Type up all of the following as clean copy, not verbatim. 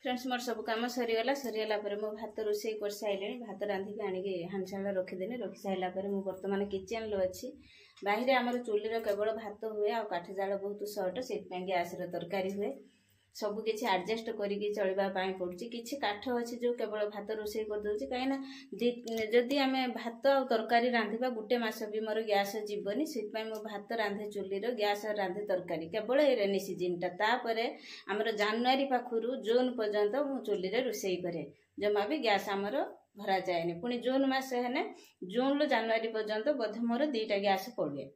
Friends मोर सब कम सरीगला मो भात रोषे कर सारे भात रांधिक आणिकी हांडसाला रखीदेनी रखी सारा मुझे बर्तमान किचेन अच्छी बाहर आमर चुलीर केवल भात हुए आ काठ जाल बहुत सर्ट से गैस तरकारी हुए सब किसी आडजस्ट करके चलवाई पड़ुछि किछि काठ अच्छी जो केवल भात रोषे कर दउछि कहीं जदि आम भात आ तरकारी रांधिबा गुटे मास भी मोर गैस जीवनी से मो भात रांधे चुलीर गैस रांधे तरकारी केवल ए रेनी सीजन तापर आमर जानुआरी पाखरु जून पर्यंत मु चुली रे रोषे करे जमा भी गैस आमर भरा जाए पुणी जून मास है जून जानुआरी पर्यंत बोध मोर 2टा गैस पड़े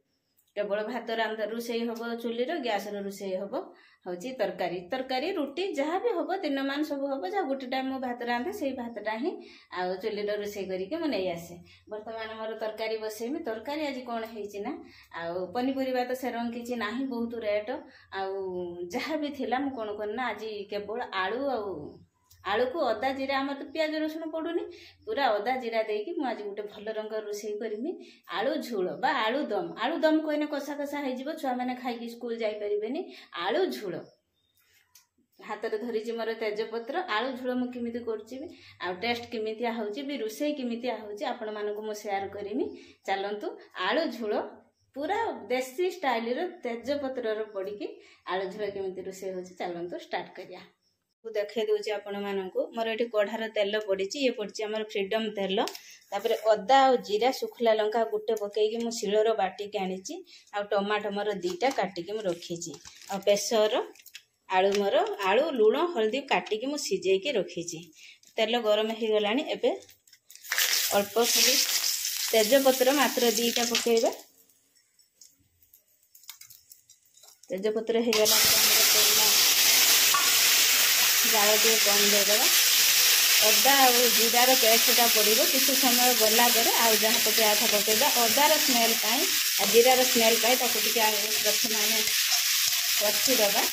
केवल भात रांधा रोषे हम चुलीर गैस रोषे हम हूँ तरकारी तरकारी रुटी जहाँ भी हम दिन मान सब हम जहाँ गोटे टाइम मो भात रांधे से भातटा ही आ चुलीर रोषे करके मुझे नहीं आसे बर्तमान मोर तरकारी बसैमी तरकारी आज कौन है आउ पनीपरिया तो सेरम किसी ना बहुत रेट आउ जहाँ भी थिला मु कौन करना आज केवल आलू आलू को अदा जीरा आम तो प्याज रसुण पड़ूनी पूरा अदा जीरा देकी मुझे आज गोटे भल रंग रोषे करमी आलू झोल बा आलू दम कहने कषा कषा हो छुआ मैंने खाई स्कूल जापरेनि आलू झोल हाथ में धरी मोर तेजपत्र आलू झोल मुझे करुच्ची आ टेस्ट केमितिया होची भी रोषे केमितिया होची आपण मानकु मु शेयर करमी चलतु आलू झोल पूरा देसी स्टाइल तेजपत्र पड़ी आलू झोल केमिति रोषे होची चलतु स्टार्ट करिया देखे दूसरी आपण मानकु मोर ये कढ़ार तेल पड़ी ये पड़ी आम फ्रीडम तेल तापर अदा और जीरा सुखला लंका गोटे पकईकि मुझे शिलर बाटिक आनी आ टमाटो मोर 2टा काटिकी रखी आ प्रेसर आलू मोर आलू लुण हल्दी काटिकी मुझे सिझेकी रखी तेल गरम हो गला एबे अल्प खाली तेजपत्र मात्र 2टा पकेबा तेजपत्र हो गला जाल टे कम देदेवा अदा और जीरार पेस्टा पड़ो किसी समय गला आउ जहाँ पकड़ा था पकड़ा अदार स्मेल आ जीरार स्मेल प्रथम आम रखीदबा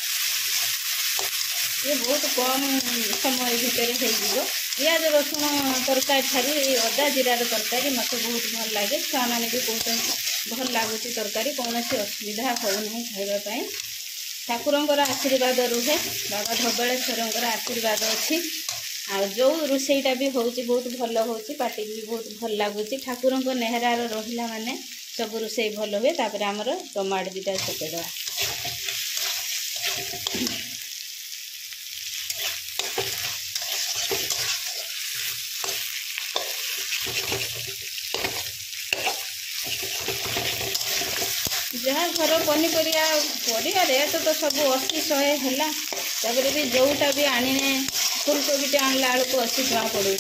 ये बहुत कम समय भितर हो पियाज रसुण तरकारी ठारू अदा जीरार तरकारी मत बहुत भल लगे छुआ मैंने भी कहते भल लगुच तरकारी कौन असुविधा होना खावाई ठाकुरंकर आशीर्वाद रुहे बाबा धबलेश्वर आशीर्वाद अच्छी आ जो रोषेईटा भी होची बहुत भल होची पार्टी भी बहुत भल लगुच ठाकुर नेहरार रहिला माने सब रोषेई भल हुए तापर आमर टमाटो 2टा पकेदवा जहाँ घर पनीपरिया रेट तो सब 80-100 है भी जोटा भी आने फुलकोबी आणला बेलू 80 टका पड़ो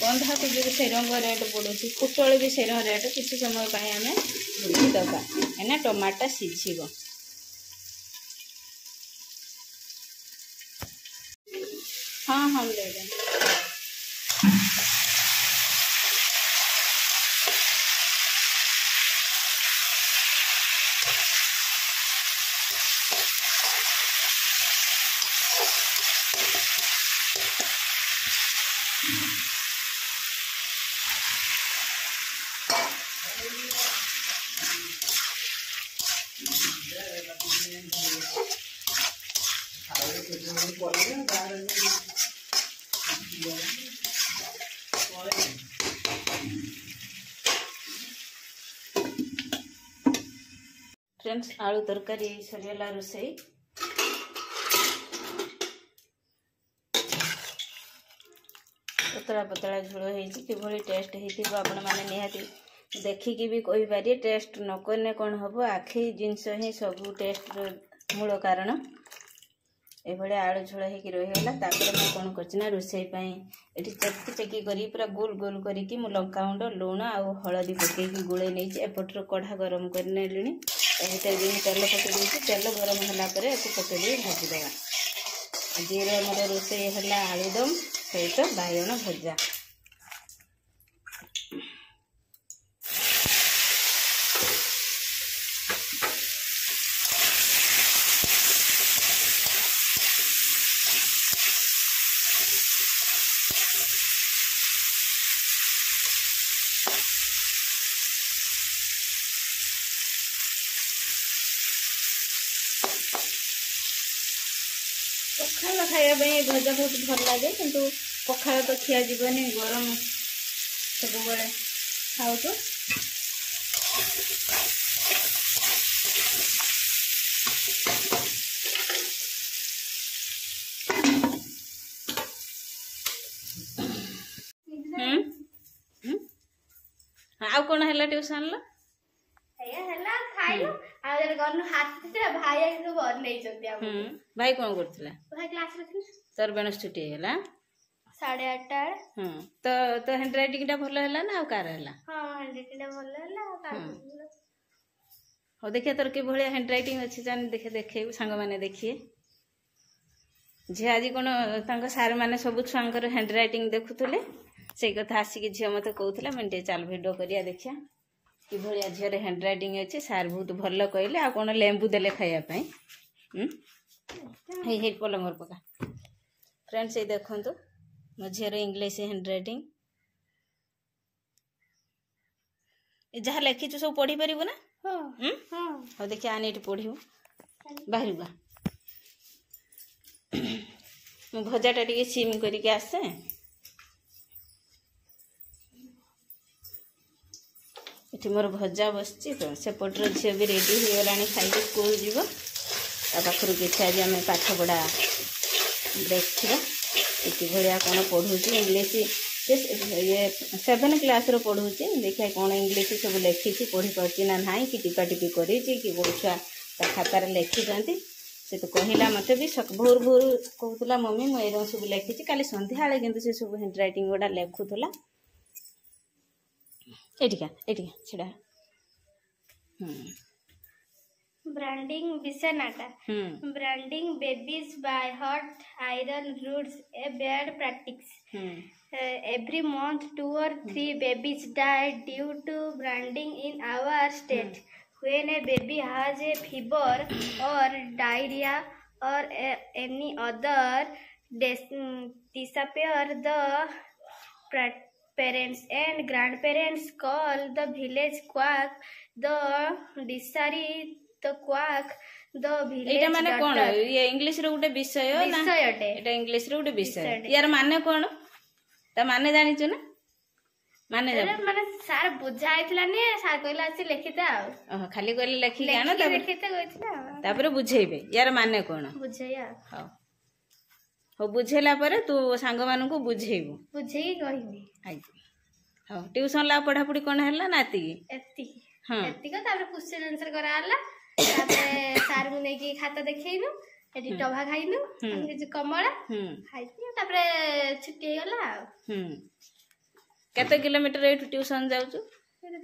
बंधाकोबी भी से रंग रेट पड़ो पुटल भी से रेट किसी समय आम भूली दबा है टमाटा सीझब हाँ हाँ ले फ्रेंड्स आलू तरकारी सरीगला रोषे पतला पतला झोल होभली टेस्ट हो आपण मैंने निहाती देखिकी भी कही पारे टेस्ट नकने कौन हम आखि जिनस ही सब टेस्ट मूल कारण ये आलू झोल हो रहीगला मैं कौन कर रोषेई ये चेकी चेकी कर पूरा गोल गोल करके मु लंका गुंड लुण आ हलदी पकईकि गोले नहीं एपटर कढ़ा गरम कर नेली तेल पकई तेल गरम होगापर या पकई भाजीदेवा जीरा मोर रोषेई है आलूदम सहित बाइगण भजा खाया भजा बहुत भल लगे किंतु पखाल तो खिया जीवनी गरम सब बड़े खाऊ तो आउ कौन है ट्यूशन ला भाई कौन करथिला तोर बेनस छुट्टी हैला 8:30 तो तो हैंडराइटिंग टा भलो हैला ना कार हैला हैंडराइटिंग टा भलो हैला हो देखिए तोर के भलिया हैंडराइटिंग अछि जान देखे देखे संग माने देखिए झे आज कोन तांको सार माने सब छुआंकर हैंडराइटिंग देखुतले से कथा आसी कि झियो मते कहउतला मिनटे चाल वीडियो करिया देखिया कि भलिया झियो रे हैंडराइटिंग अछि सार बहुत भलो कहले आ कोन लेंबू देले खाया पई हे पलंग पका फ्रेंड्स ये देखंतु मो झियो रे इंग्लिश हैंडराइटिंग ए जहा लिखि छु सब पढ़ी परिबो ना हो देखिए आने एटी पढ़िबो बाहरबा मो भजाटा टिके सिम करके आसे एठी मोर भजा बसची तो से पटर झियो भी रेडी हो गलानी खाई स्कूल जीवो ता पाखरु किछि आज हम पाठ पढ़ा देखिबा एती भलिया कोन पढुची इंग्लिश ये 7 क्लास रो पढुची देखिया कोन इंग्लिश सब लिखी छी पढ़ी परची ना नाही कि टिपा टिपी करी छी कि बोछा ता खाता रे लिखि जानती से तो कहिला मते भी भोर भोर कहतला मम्मी म एरो सब लिखि छी काली संध्या हाले किंतु से सब हैंडराइटिंग गोडा लेखुतला एटिका छिड़ा ब्रांडिंग विषनाटा branding babies by hot iron roots a bad practice every month 2 or 3 babies die due to branding in our state. When a baby has a fever or diarrhea or any other disappear, the parents and grandparents call the village quack, the diary the quack, the village एटा माने कोन ये English रो गुटे विषय ना एटा English रो गुटे विषय यार माने कोन ता माने जानि छु ना माने सार बुझाइतला ने सार कहला से लिखिता खाली कहले लिखि गाना ता लिखिता कहइतला तापर बुझेइबे यार माने कोन बुझैया हो बुझेला परे तू सांग मानन को बुझेइबो बुझेई कहिबी आइ हो ट्यूशन ला पढ़ा पढ़ी कोन हैला नाती एत्ती एत्ती को तापर क्वेश्चन आंसर कराला तापर सार मु नै की खाता देखैनु एटी टभा खाइनु जे कमला खाइती तापर छुट्टी गला केते किलोमीटर ए ट्यूशन जाउ छु 3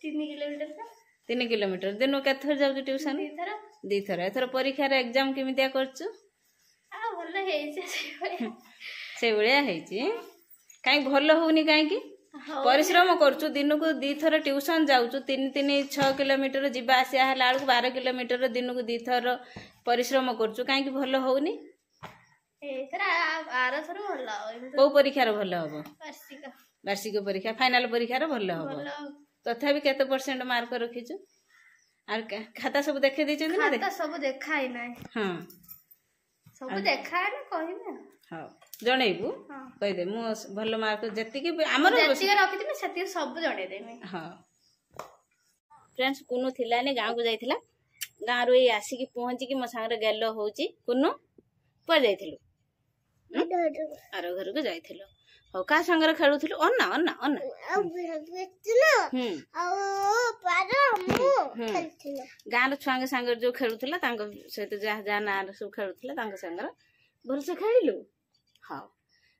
किलोमीटर 3 किलोमीटर दिनो केथर जाउ ट्यूशन दी थर एथर परीक्षा रे एग्जाम केमितिया करछु आ भलो हेइ से बळिया हेइची काई भलो होउनी काई की परिश्रम करछु दिन को 2 थर ट्यूशन जाउ छु 3 6 किलोमीटर जिबा आसिया हला 12 किलोमीटर दिन को 2 थर परिश्रम करछु काई की भलो होउनी एथरा आरसर भलो को परीक्षा रे भलो होबो वार्षिक परीक्षा फाइनल परीक्षा रे भलो होबो तथापि केते परसेंट मार्क रखिछु आर खाता सब देखे दैछन ना खाता सब देखाई नै हां सब देखाय ना कहिबे हां जणैबू कहि दे मु भलो मार्क जति के हमर जति के रखिति मैं सति सब जणे देमे हां फ्रेंड्स कुनु थिला ने गांव को जाइथिला गांव रो ए आसी की पहुंची की मो संगे गेलो होची कुनु पर जाइथिलु आरो घर को जाइथिलु हो का संगे खेलुथिलु अन्ना अन्ना अन्ना आ पारो मु खेलथिलु गांव रो छुआंगे संगे जो खेलुथिला तांको सहित जा जा ना सब खेलुथिला तांको संगे भल से खाइलु हां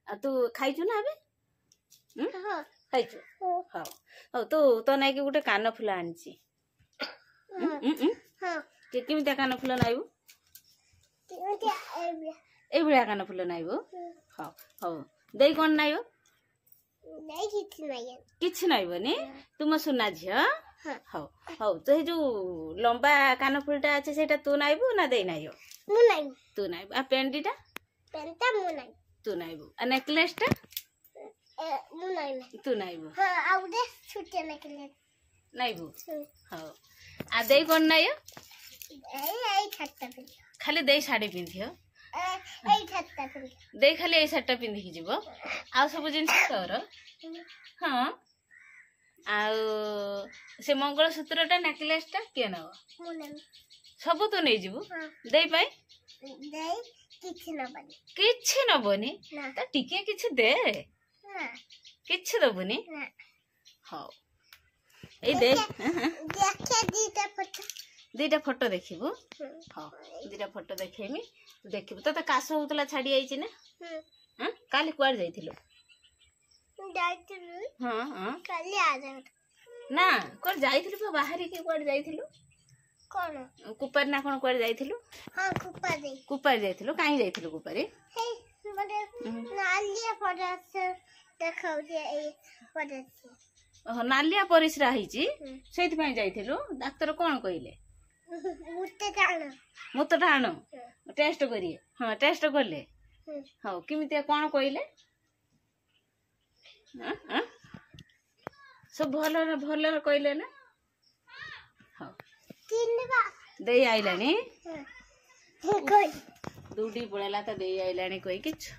आ तू खाइछु ना अबे हां खाइछु हां हो तो नै कि गुटे कान फुला आनची हां के किमिता कान फुला नाइबो ए बिया कान फुला नाइबो हां हो देई कोन नाइबो नहीं किछि नाइबो ने तुम सुना झियो हां हो तो हे जो लंबा कान फुलटा আছে सेटा तू नाइबो ना देई नाइयो मु नाइ तू नाइबो आ पेंडीटा पेंटा मु नाइ तू नाइबो आ नेकलेसटा मु नाइ तू नाइबो हां आ उडे छुटे नेकलेस नाइबो हां आ देई कोन नाइयो ए छाता पे खाली देई साड़ी पिंधियो आ देख खाली ए शार्टा पिंधिकी जीव आ सब जिनस तोर हाँ आउ से मंगलसूत्रटा नेकलेसटा किए नब सब तू नहीं जीवु दे पाई किछि नबनी त टिके किछि दे किछि दबुनी हाउ ए दे दीटा फोटो देखिबु हाँ दीटा फोटो देखेमी तू देखिबु तो काश होतला छाड़ी आइछि ना हां काली कुआर जाइथिलो हाँ हाँ काली आ जाओ ना कोर जाइथिलु तो बाहर के कोर जाइथिलु कोन कुपार ना कोन कोर जाइथिलु हां कुपार जाइथिलु काई जाइथिलु कुपारे हे मते नालिया पड़ास देखाउ जे ए पड़ास नालिया परिश्रा हिची सेति पय जाइथिलु डाक्टर कोन कइले मुत ठाणो टेस्ट करिए हाँ टेस्ट करले हाँ किमितिया कोन कइले सब भल कहले ना हाँ दे आइलानी दूटी पड़ेला तो दे आइलानी कही किछ